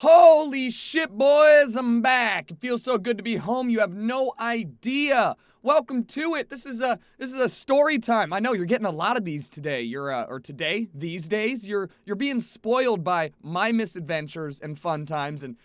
Holy shit, boys, I'm back. It feels so good to be home. You have no idea. Welcome to it. This is a story time. I know you're getting a lot of these today. These days. You're being spoiled by my misadventures and fun times, and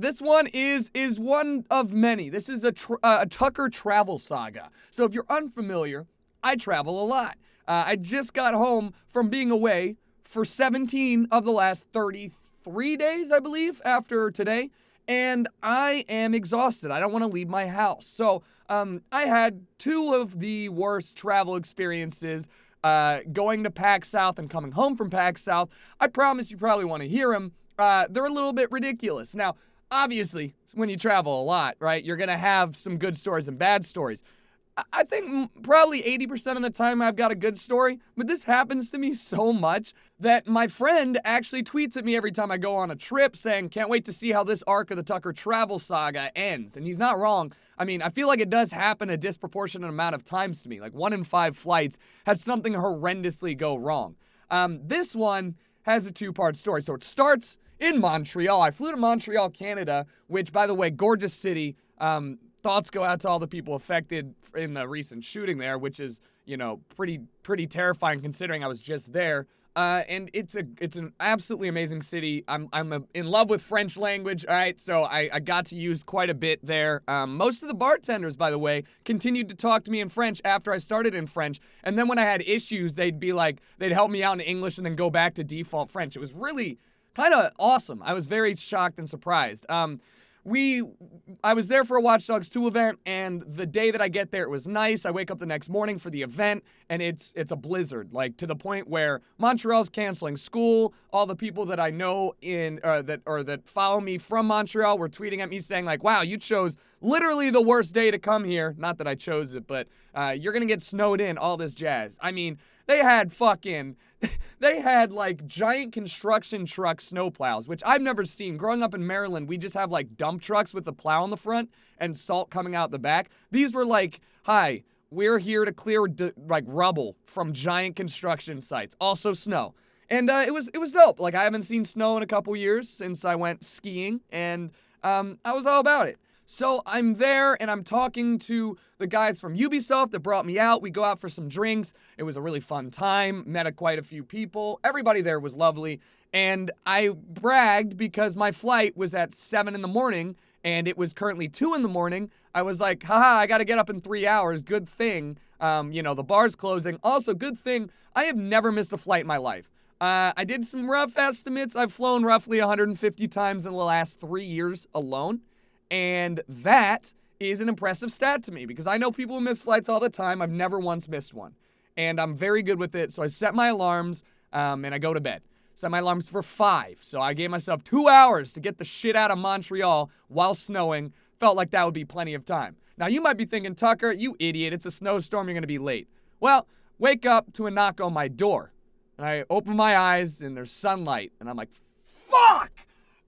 this one is one of many. This is a Tucker travel saga. So if you're unfamiliar, I travel a lot. I just got home from being away for 17 of the last 33 days, I believe, after today, and I am exhausted. I don't want to leave my house. So I had two of the worst travel experiences going to PAX South and coming home from PAX South. I promise you probably want to hear them. They're a little bit ridiculous. Now, obviously, when you travel a lot, right, you're going to have some good stories and bad stories. I think probably 80% of the time I've got a good story, but this happens to me so much that my friend actually tweets at me every time I go on a trip saying, can't wait to see how this arc of the Tucker travel saga ends. And he's not wrong. I mean, I feel like it does happen a disproportionate amount of times to me. Like 1 in 5 flights has something horrendously go wrong. This one has a two-part story. So it starts in Montreal. I flew to Montreal, Canada, which, by the way, gorgeous city. Thoughts go out to all the people affected in the recent shooting there, which is, pretty terrifying considering I was just there. And it's an absolutely amazing city. I'm in love with French language, all right? So I got to use quite a bit there. Most of the bartenders, by the way, continued to talk to me in French after I started in French. And then when I had issues, they'd help me out in English and then go back to default French. It was really kind of awesome. I was very shocked and surprised. I was there for a Watch Dogs 2 event, and the day that I get there, it was nice. I wake up the next morning for the event, and it's a blizzard, like to the point where Montreal's canceling school. All the people that I know that follow me from Montreal were tweeting at me saying like, wow, you chose literally the worst day to come here. Not that I chose it, but you're gonna get snowed in, all this jazz. I mean, they had like giant construction truck snowplows, which I've never seen. Growing up in Maryland, we just have like dump trucks with a plow on the front and salt coming out the back. These were like, hi, we're here to clear rubble from giant construction sites. Also snow. And it was dope. Like, I haven't seen snow in a couple years since I went skiing, and I was all about it. So I'm there and I'm talking to the guys from Ubisoft that brought me out. We go out for some drinks. It was a really fun time. Met quite a few people. Everybody there was lovely. And I bragged because my flight was at 7 in the morning and it was currently 2 in the morning. I was like, haha, I got to get up in 3 hours. Good thing, the bar's closing. Also, good thing, I have never missed a flight in my life. I did some rough estimates. I've flown roughly 150 times in the last 3 years alone. And that is an impressive stat to me because I know people who miss flights all the time. I've never once missed one. And I'm very good with it. So I set my alarms and I go to bed. Set my alarms for 5. So I gave myself 2 hours to get the shit out of Montreal while snowing. Felt like that would be plenty of time. Now you might be thinking, Tucker, you idiot. It's a snowstorm. You're going to be late. Well, wake up to a knock on my door. And I open my eyes and there's sunlight. And I'm like, fuck!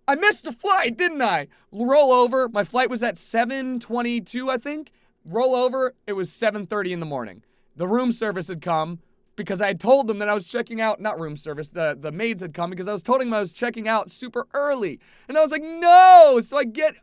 I missed the flight, didn't I? Roll over. My flight was at 7:22, I think. Roll over. It was 7:30 in the morning. The room service had come because I had told them that I was checking out. Not room service. The maids had come because I was told them I was checking out super early. And I was like, no. So I get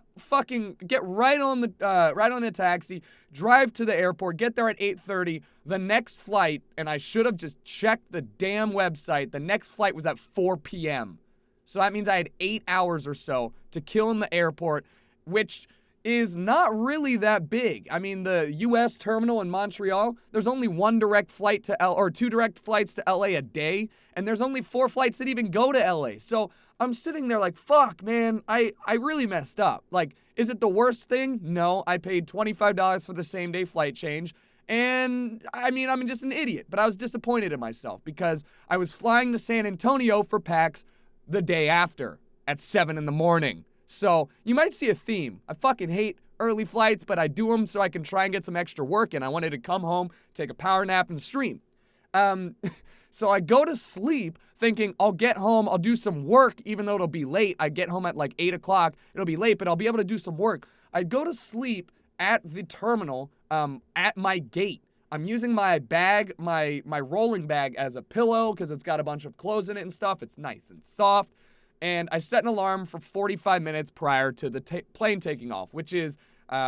right on the taxi, drive to the airport, get there at 8:30. The next flight, and I should have just checked the damn website. The next flight was at 4 p.m. So that means I had 8 hours or so to kill in the airport, which is not really that big. I mean, the U.S. terminal in Montreal, there's only one direct flight to two direct flights to L.A. a day, and there's only 4 flights that even go to L.A. So I'm sitting there like, fuck, man, I really messed up. Like, is it the worst thing? No, I paid $25 for the same-day flight change. And, I mean, I'm just an idiot, but I was disappointed in myself because I was flying to San Antonio for PAX the day after at 7 in the morning. So you might see a theme. I fucking hate early flights, but I do them so I can try and get some extra work in. I wanted to come home, take a power nap, and stream. So I go to sleep thinking I'll get home, I'll do some work, even though it'll be late. I get home at like 8 o'clock. It'll be late, but I'll be able to do some work. I go to sleep at the terminal at my gate. I'm using my bag, my rolling bag as a pillow because it's got a bunch of clothes in it and stuff. It's nice and soft. and I set an alarm for 45 minutes prior to the plane taking off, which is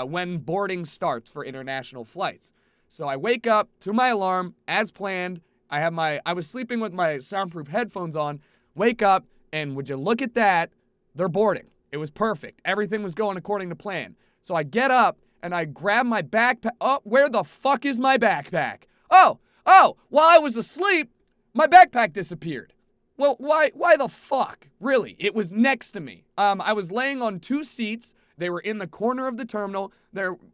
when boarding starts for international flights. So I wake up to my alarm as planned. I was sleeping with my soundproof headphones on, wake up, and would you look at that, they're boarding. It was perfect. Everything was going according to plan. So I get up and I grab my backpack. Oh, where the fuck is my backpack? Oh, while I was asleep, my backpack disappeared. Well, why the fuck? Really, it was next to me. I was laying on 2 seats. They were in the corner of the terminal.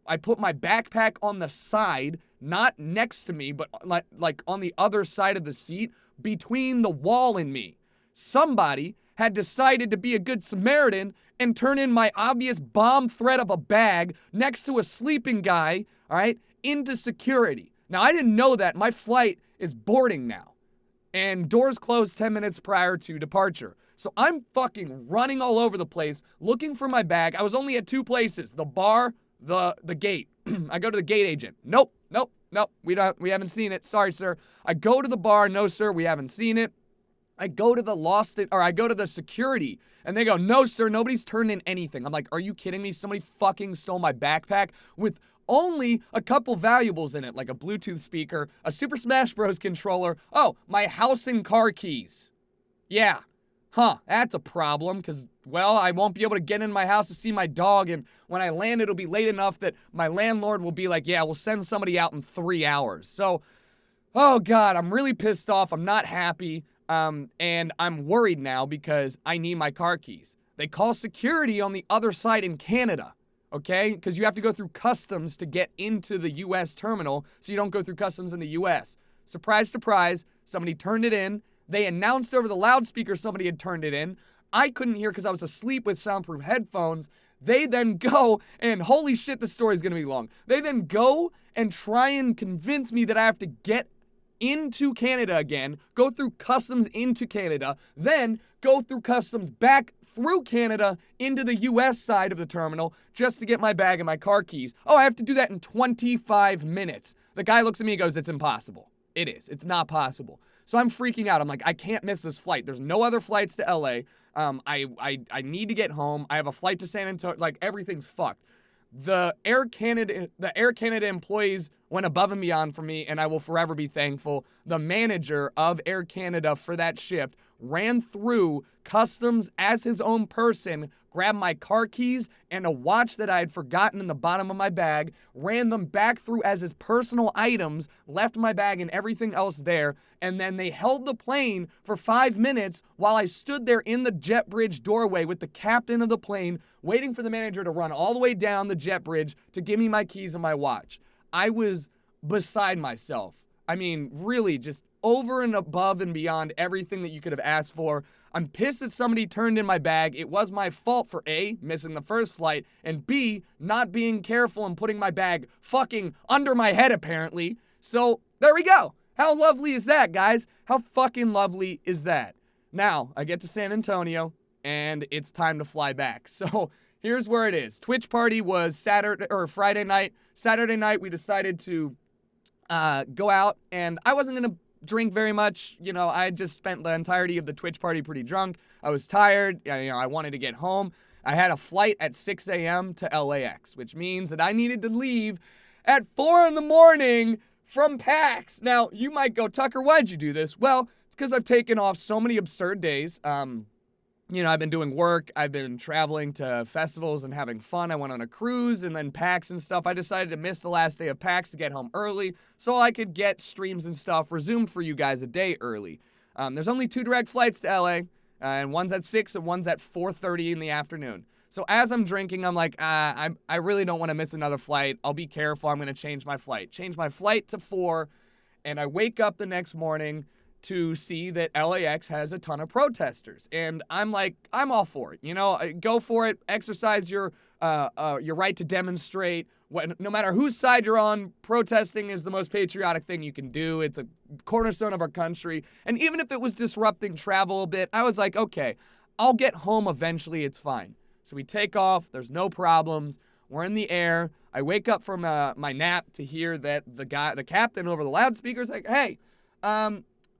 I put my backpack on the side, not next to me, but like on the other side of the seat, between the wall and me. Somebody had decided to be a good Samaritan and turn in my obvious bomb threat of a bag next to a sleeping guy, all right, into security. Now, I didn't know that. My flight is boarding now, and doors closed 10 minutes prior to departure. So I'm fucking running all over the place looking for my bag. I was only at 2 places, the bar, the gate. I go to the gate agent. Nope. We haven't seen it. Sorry, sir. I go to the bar. No, sir, we haven't seen it. I go to the security, and they go, no, sir, nobody's turned in anything. I'm like, are you kidding me? Somebody fucking stole my backpack with only a couple valuables in it, like a Bluetooth speaker, a Super Smash Bros. Controller. Oh, my house and car keys. Yeah. That's a problem, because, well, I won't be able to get in my house to see my dog, and when I land, it'll be late enough that my landlord will be like, yeah, we'll send somebody out in 3 hours. So, oh, God, I'm really pissed off. I'm not happy. And I'm worried now because I need my car keys. They call security on the other side in Canada, okay? Because you have to go through customs to get into the U.S. terminal, so you don't go through customs in the U.S. Surprise, surprise, somebody turned it in. They announced over the loudspeaker somebody had turned it in. I couldn't hear because I was asleep with soundproof headphones. They then go, and holy shit, this story's gonna be long. They then go and try and convince me that I have to get into Canada again, go through customs into Canada, then go through customs back through Canada into the US side of the terminal just to get my bag and my car keys. Oh, I have to do that in 25 minutes. The guy looks at me and goes, it's impossible. It is. It's not possible. So I'm freaking out. I'm like, I can't miss this flight. There's no other flights to LA. I need to get home. I have a flight to San Antonio. Like, everything's fucked. The Air Canada employees went above and beyond for me, and I will forever be thankful. The manager of Air Canada for that shift ran through customs as his own person, grabbed my car keys and a watch that I had forgotten in the bottom of my bag, ran them back through as his personal items, left my bag and everything else there, and then they held the plane for 5 minutes while I stood there in the jet bridge doorway with the captain of the plane, waiting for the manager to run all the way down the jet bridge to give me my keys and my watch. I was beside myself. I mean, really just over and above and beyond everything that you could have asked for. I'm pissed that somebody turned in my bag. It was my fault for A, missing the first flight, and B, not being careful and putting my bag fucking under my head, apparently. So, there we go. How lovely is that, guys? How fucking lovely is that? Now, I get to San Antonio, and it's time to fly back. So, here's where it is. Twitch party was Friday night. Saturday night, we decided to go out, and I wasn't going to drink very much. You know, I just spent the entirety of the Twitch party pretty drunk. I was tired. I wanted to get home. I had a flight at 6 a.m. to LAX, which means that I needed to leave at 4 in the morning from PAX. Now, you might go, Tucker, why'd you do this? Well, it's because I've taken off so many absurd days. I've been doing work, I've been traveling to festivals and having fun. I went on a cruise and then PAX and stuff. I decided to miss the last day of PAX to get home early so I could get streams and stuff resumed for you guys a day early. There's only 2 direct flights to LA, and one's at 6 and one's at 4:30 in the afternoon. So as I'm drinking, I'm like, I really don't want to miss another flight. I'll be careful. I'm going to change my flight. Change my flight to 4, and I wake up the next morning to see that LAX has a ton of protesters. And I'm like, I'm all for it. Go for it. Exercise your right to demonstrate. No matter whose side you're on, protesting is the most patriotic thing you can do. It's a cornerstone of our country. And even if it was disrupting travel a bit, I was like, okay, I'll get home eventually. It's fine. So we take off. There's no problems. We're in the air. I wake up from my nap to hear that the captain over the loudspeaker is like, hey,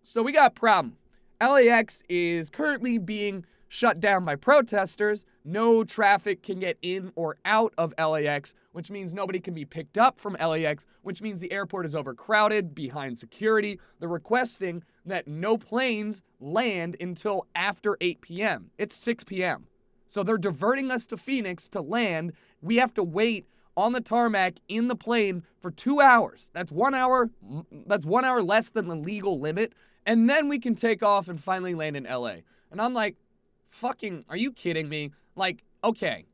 so we got a problem. LAX is currently being shut down by protesters, no traffic can get in or out of LAX, which means nobody can be picked up from LAX, which means the airport is overcrowded, behind security. They're requesting that no planes land until after 8 p.m. It's 6 p.m. So they're diverting us to Phoenix to land. We have to wait on the tarmac in the plane for 2 hours. That's 1 hour. That's 1 hour less than the legal limit. And then we can take off and finally land in LA. And I'm like, fucking, are you kidding me? Like, okay,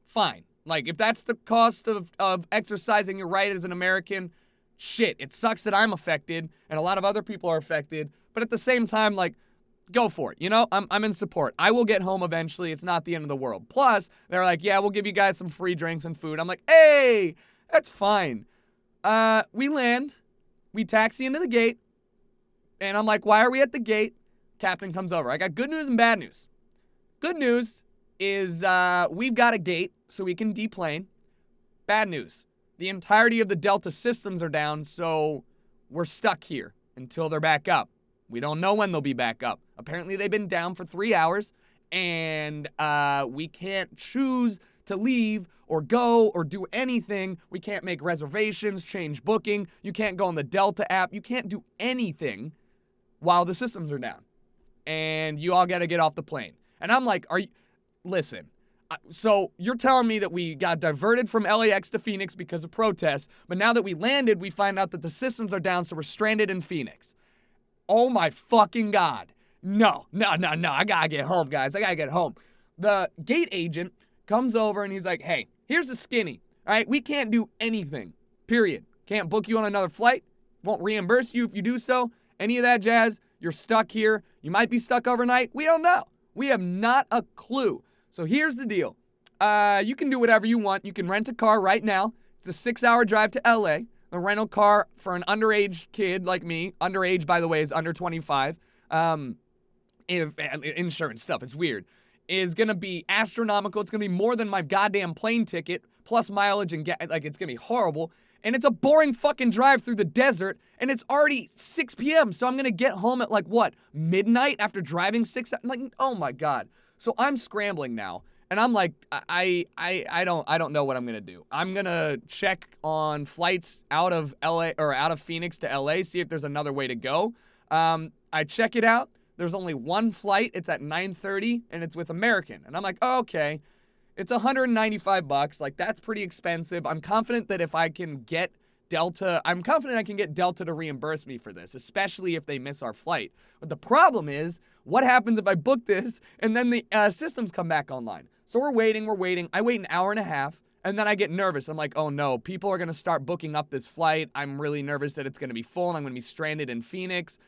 fine. Like, if that's the cost of exercising your right as an American, shit, it sucks that I'm affected and a lot of other people are affected. But at the same time, like, go for it. You know, I'm in support. I will get home eventually. It's not the end of the world. Plus, they're like, yeah, we'll give you guys some free drinks and food. I'm like, hey, that's fine. We land. We taxi into the gate. And I'm like, why are we at the gate? Captain comes over. I got good news and bad news. Good news is we've got a gate so we can deplane. Bad news. The entirety of the Delta systems are down, so we're stuck here until they're back up. We don't know when they'll be back up. Apparently, they've been down for 3 hours, and we can't choose to leave or go or do anything. We can't make reservations, change booking. You can't go on the Delta app. You can't do anything while the systems are down. And you all got to get off the plane. And I'm like, listen, so you're telling me that we got diverted from LAX to Phoenix because of protests, but now that we landed, we find out that the systems are down, so we're stranded in Phoenix. Oh my fucking God. No. I gotta get home, guys. I gotta get home. The gate agent comes over and he's like, hey, here's the skinny. All right, we can't do anything, period. Can't book you on another flight. Won't reimburse you if you do so. Any of that jazz. You're stuck here. You might be stuck overnight. We don't know. We have not a clue. So here's the deal. You can do whatever you want. You can rent a car right now. It's a 6-hour drive to LA. The rental car for an underage kid like me, underage, by the way, is under 25, if insurance stuff, it's weird, is going to be astronomical. It's going to be more than my goddamn plane ticket, plus mileage and like, it's going to be horrible. And it's a boring fucking drive through the desert, and it's already 6 p.m., so I'm going to get home at, like, what, midnight after driving 6 hours? I'm like, oh, my God. So I'm scrambling now, and I'm like, I don't know what I'm going to do. I'm going to check on flights out of LA or out of Phoenix to LA, see if there's another way to go. I check it out. There's only one flight. It's at 9:30, and it's with American. And I'm like, oh, okay. It's $195. Like, that's pretty expensive. I'm confident that if I can get Delta, to reimburse me for this, especially if they miss our flight. But the problem is, what happens if I book this and then the systems come back online? So we're waiting. I wait an hour and a half, and then I get nervous. I'm like, oh no, people are going to start booking up this flight. I'm really nervous that it's going to be full and I'm going to be stranded in Phoenix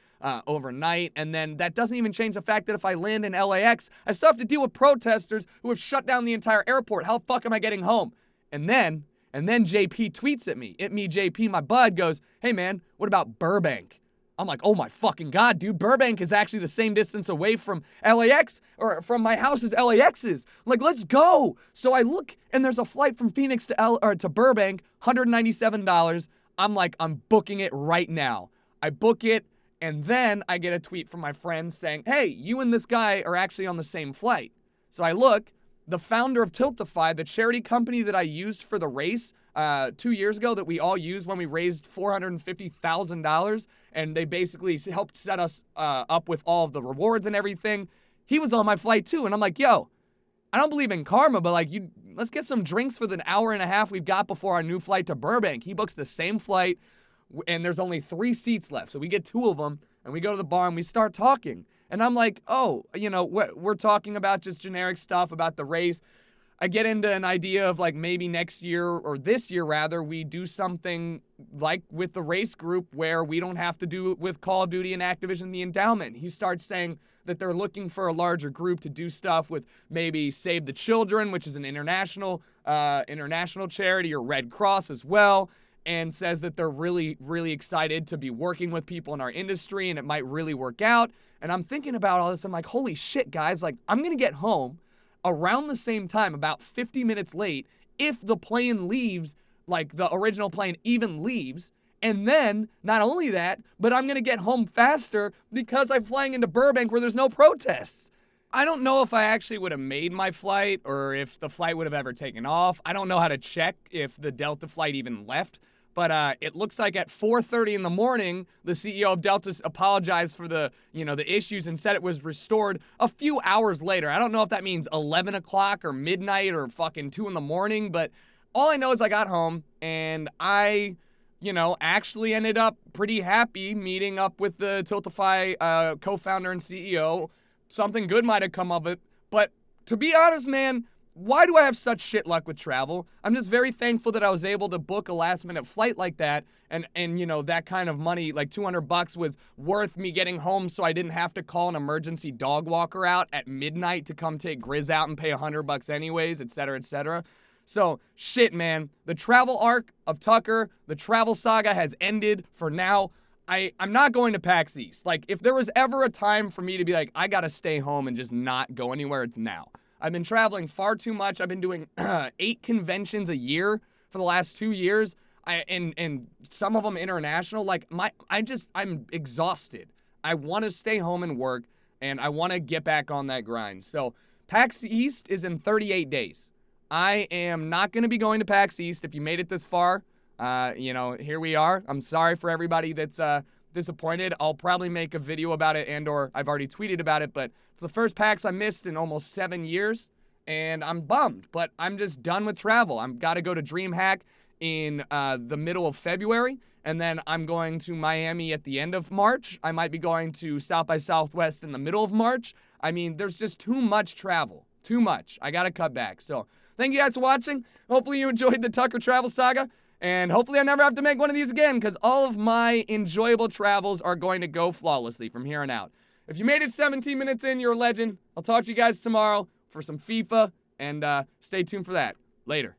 overnight. And then that doesn't even change the fact that if I land in LAX, I still have to deal with protesters who have shut down the entire airport. How the fuck am I getting home? And then JP tweets at me. JP, my bud, goes, hey man, what about Burbank? I'm like, oh my fucking God, dude, Burbank is actually the same distance away from LAX, or from my house as LAX is. Like, let's go. So I look, and there's a flight from Phoenix to Burbank, $197. I'm like, I'm booking it right now. I book it, and then I get a tweet from my friend saying, hey, you and this guy are actually on the same flight. So I look, the founder of Tiltify, the charity company that I used for the race 2 years ago, that we all used when we raised $450,000, and they basically helped set us up with all of the rewards and everything. He was on my flight too, and I'm like, yo, I don't believe in karma, but like, let's get some drinks for the hour and a half we've got before our new flight to Burbank. He books the same flight, and there's only 3 seats left, so we get 2 of them, and we go to the bar and we start talking. And I'm like, oh, we're talking about just generic stuff about the race. I get into an idea of like maybe next year, or this year rather, we do something like with the race group where we don't have to do it with Call of Duty and Activision the Endowment. He starts saying that they're looking for a larger group to do stuff with maybe Save the Children, which is an international charity, or Red Cross as well, and says that they're really, really excited to be working with people in our industry and it might really work out. And I'm thinking about all this. I'm like, holy shit, guys, like I'm going to get home around the same time, about 50 minutes late, if the plane leaves, like the original plane even leaves. And then, not only that, but I'm going to get home faster because I'm flying into Burbank where there's no protests. I don't know if I actually would have made my flight or if the flight would have ever taken off. I don't know how to check if the Delta flight even left. But it looks like at 4:30 in the morning, the CEO of Delta apologized for the issues and said it was restored a few hours later. I don't know if that means 11 o'clock or midnight or fucking 2 in the morning, but all I know is I got home and I actually ended up pretty happy meeting up with the Tiltify co-founder and CEO. Something good might have come of it. But to be honest, man, why do I have such shit luck with travel? I'm just very thankful that I was able to book a last-minute flight like that, and that kind of money, like $200 was worth me getting home so I didn't have to call an emergency dog walker out at midnight to come take Grizz out and pay $100 anyways, etc., etc. So, shit, man. The travel arc of Tucker, the travel saga has ended for now. I'm not going to PAX East. Like, if there was ever a time for me to be like, I gotta stay home and just not go anywhere, it's now. I've been traveling far too much. I've been doing 8 conventions a year for the last 2 years, and some of them international. Like, I'm exhausted. I want to stay home and work, and I want to get back on that grind. So PAX East is in 38 days. I am not going to be going to PAX East. If you made it this far, here we are. I'm sorry for everybody that's disappointed. I'll probably make a video about it or I've already tweeted about it, but it's the first PAX I missed in almost 7 years, and I'm bummed, but I'm just done with travel. I've got to go to DreamHack in the middle of February, and then I'm going to Miami at the end of March. I might be going to South by Southwest in the middle of March. I mean, there's just too much travel. Too much. I got to cut back. So thank you guys for watching. Hopefully you enjoyed the Tucker travel saga. And hopefully I never have to make one of these again, because all of my enjoyable travels are going to go flawlessly from here on out. If you made it 17 minutes in, you're a legend. I'll talk to you guys tomorrow for some FIFA, and stay tuned for that. Later.